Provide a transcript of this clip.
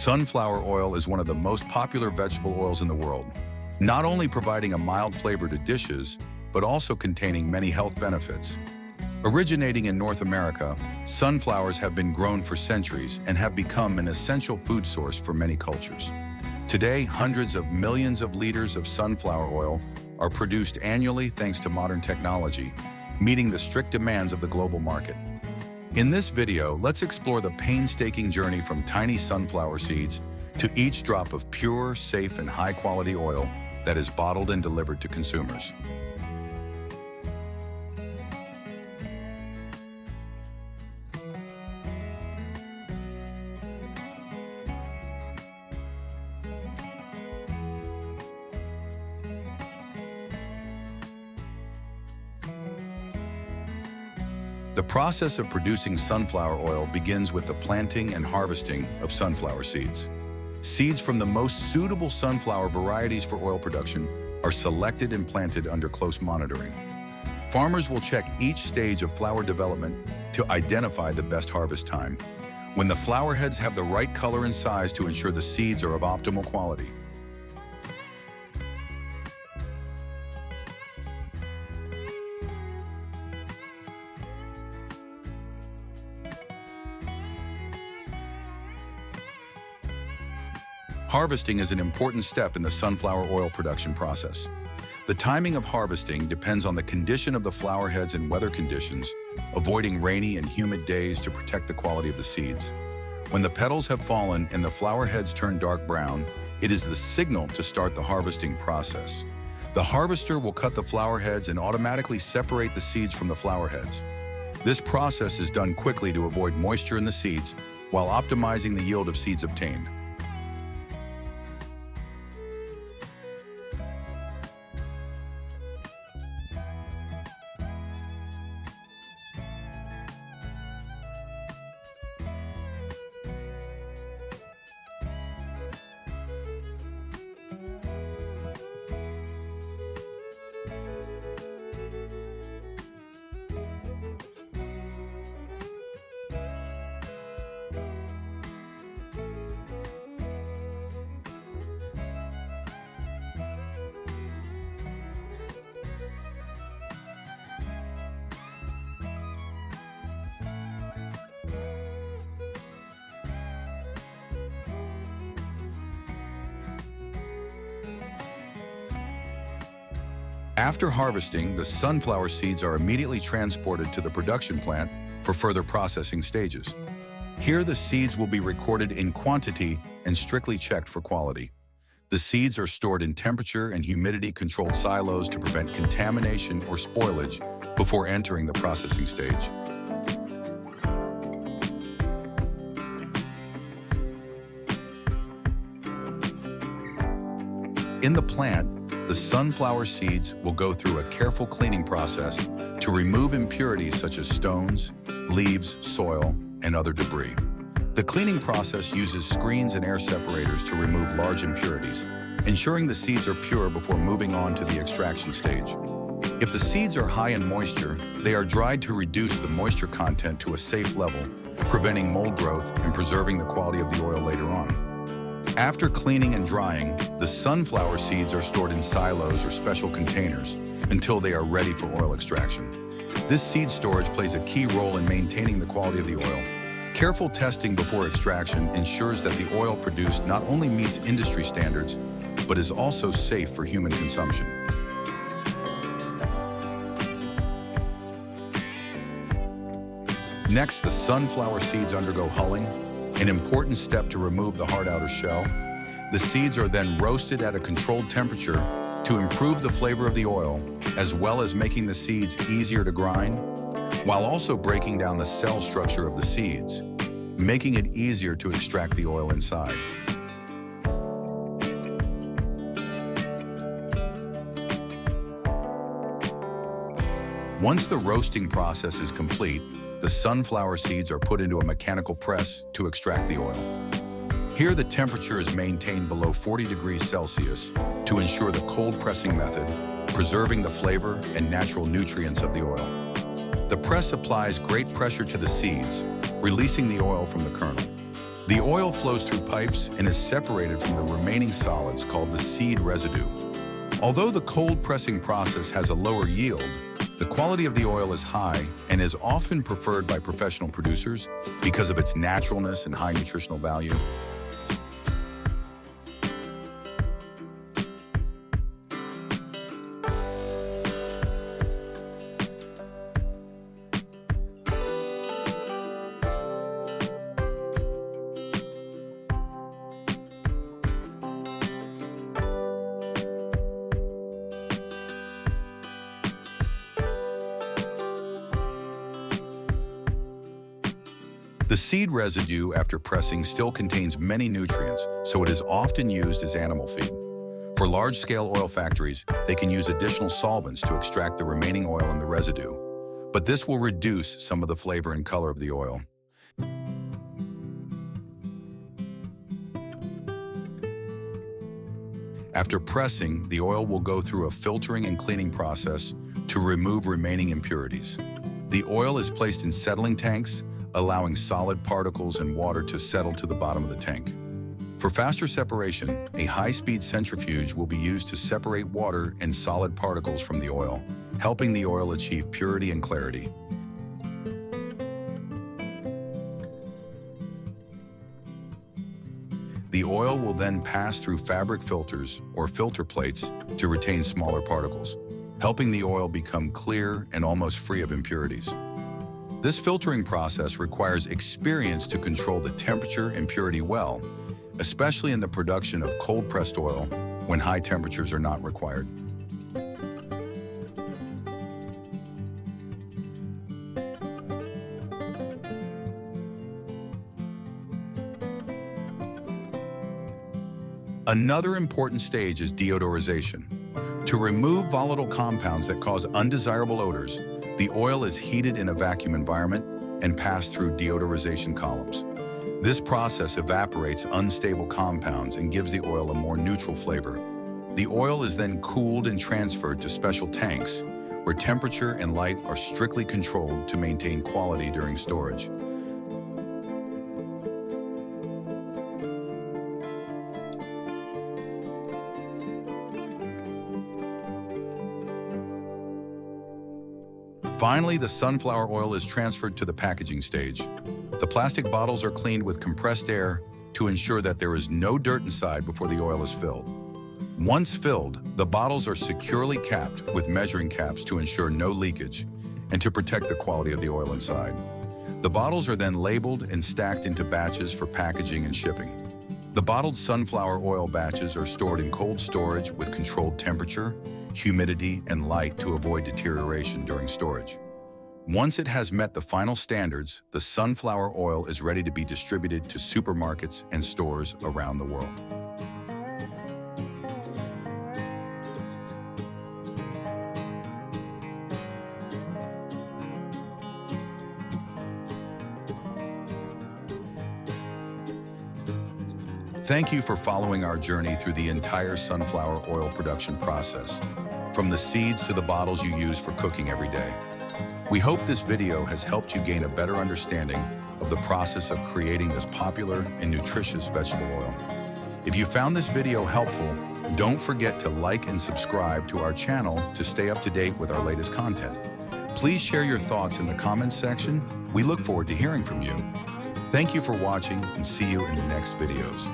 Sunflower oil is one of the most popular vegetable oils in the world, not only providing a mild flavor to dishes, but also containing many health benefits. Originating in North America, sunflowers have been grown for centuries and have become an essential food source for many cultures. Today, hundreds of millions of liters of sunflower oil are produced annually thanks to modern technology, meeting the strict demands of the global market. In this video, let's explore the painstaking journey from tiny sunflower seeds to each drop of pure, safe, and high-quality oil that is bottled and delivered to consumers. The process of producing sunflower oil begins with the planting and harvesting of sunflower seeds. Seeds from the most suitable sunflower varieties for oil production are selected and planted under close monitoring. Farmers will check each stage of flower development to identify the best harvest time, when the flower heads have the right color and size to ensure the seeds are of optimal quality. Harvesting is an important step in the sunflower oil production process. The timing of harvesting depends on the condition of the flower heads and weather conditions, avoiding rainy and humid days to protect the quality of the seeds. When the petals have fallen and the flower heads turn dark brown, it is the signal to start the harvesting process. The harvester will cut the flower heads and automatically separate the seeds from the flower heads. This process is done quickly to avoid moisture in the seeds while optimizing the yield of seeds obtained. After harvesting, the sunflower seeds are immediately transported to the production plant for further processing stages. Here, the seeds will be recorded in quantity and strictly checked for quality. The seeds are stored in temperature and humidity-controlled silos to prevent contamination or spoilage before entering the processing stage. In the plant, the sunflower seeds will go through a careful cleaning process to remove impurities such as stones, leaves, soil, and other debris. The cleaning process uses screens and air separators to remove large impurities, ensuring the seeds are pure before moving on to the extraction stage. If the seeds are high in moisture, they are dried to reduce the moisture content to a safe level, preventing mold growth and preserving the quality of the oil later on. After cleaning and drying, the sunflower seeds are stored in silos or special containers until they are ready for oil extraction. This seed storage plays a key role in maintaining the quality of the oil. Careful testing before extraction ensures that the oil produced not only meets industry standards, but is also safe for human consumption. Next, the sunflower seeds undergo hulling, an important step to remove the hard outer shell. The seeds are then roasted at a controlled temperature to improve the flavor of the oil, as well as making the seeds easier to grind, while also breaking down the cell structure of the seeds, making it easier to extract the oil inside. Once the roasting process is complete, the sunflower seeds are put into a mechanical press to extract the oil. Here, the temperature is maintained below 40 degrees Celsius to ensure the cold pressing method, preserving the flavor and natural nutrients of the oil. The press applies great pressure to the seeds, releasing the oil from the kernel. The oil flows through pipes and is separated from the remaining solids called the seed residue. Although the cold pressing process has a lower yield, the quality of the oil is high and is often preferred by professional producers because of its naturalness and high nutritional value. The seed residue after pressing still contains many nutrients, so it is often used as animal feed. For large-scale oil factories, they can use additional solvents to extract the remaining oil in the residue, but this will reduce some of the flavor and color of the oil. After pressing, the oil will go through a filtering and cleaning process to remove remaining impurities. The oil is placed in settling tanks, allowing solid particles and water to settle to the bottom of the tank. For faster separation, a high-speed centrifuge will be used to separate water and solid particles from the oil, helping the oil achieve purity and clarity. The oil will then pass through fabric filters or filter plates to retain smaller particles, helping the oil become clear and almost free of impurities. This filtering process requires experience to control the temperature and purity well, especially in the production of cold-pressed oil when high temperatures are not required. Another important stage is deodorization. To remove volatile compounds that cause undesirable odors, the oil is heated in a vacuum environment and passed through deodorization columns. This process evaporates unstable compounds and gives the oil a more neutral flavor. The oil is then cooled and transferred to special tanks, where temperature and light are strictly controlled to maintain quality during storage. Finally, the sunflower oil is transferred to the packaging stage. The plastic bottles are cleaned with compressed air to ensure that there is no dirt inside before the oil is filled. Once filled, the bottles are securely capped with measuring caps to ensure no leakage and to protect the quality of the oil inside. The bottles are then labeled and stacked into batches for packaging and shipping. The bottled sunflower oil batches are stored in cold storage with controlled temperature, humidity, and light to avoid deterioration during storage. Once it has met the final standards, the sunflower oil is ready to be distributed to supermarkets and stores around the world. Thank you for following our journey through the entire sunflower oil production process, from the seeds to the bottles you use for cooking every day. We hope this video has helped you gain a better understanding of the process of creating this popular and nutritious vegetable oil. If you found this video helpful, don't forget to like and subscribe to our channel to stay up to date with our latest content. Please share your thoughts in the comments section. We look forward to hearing from you. Thank you for watching and see you in the next videos.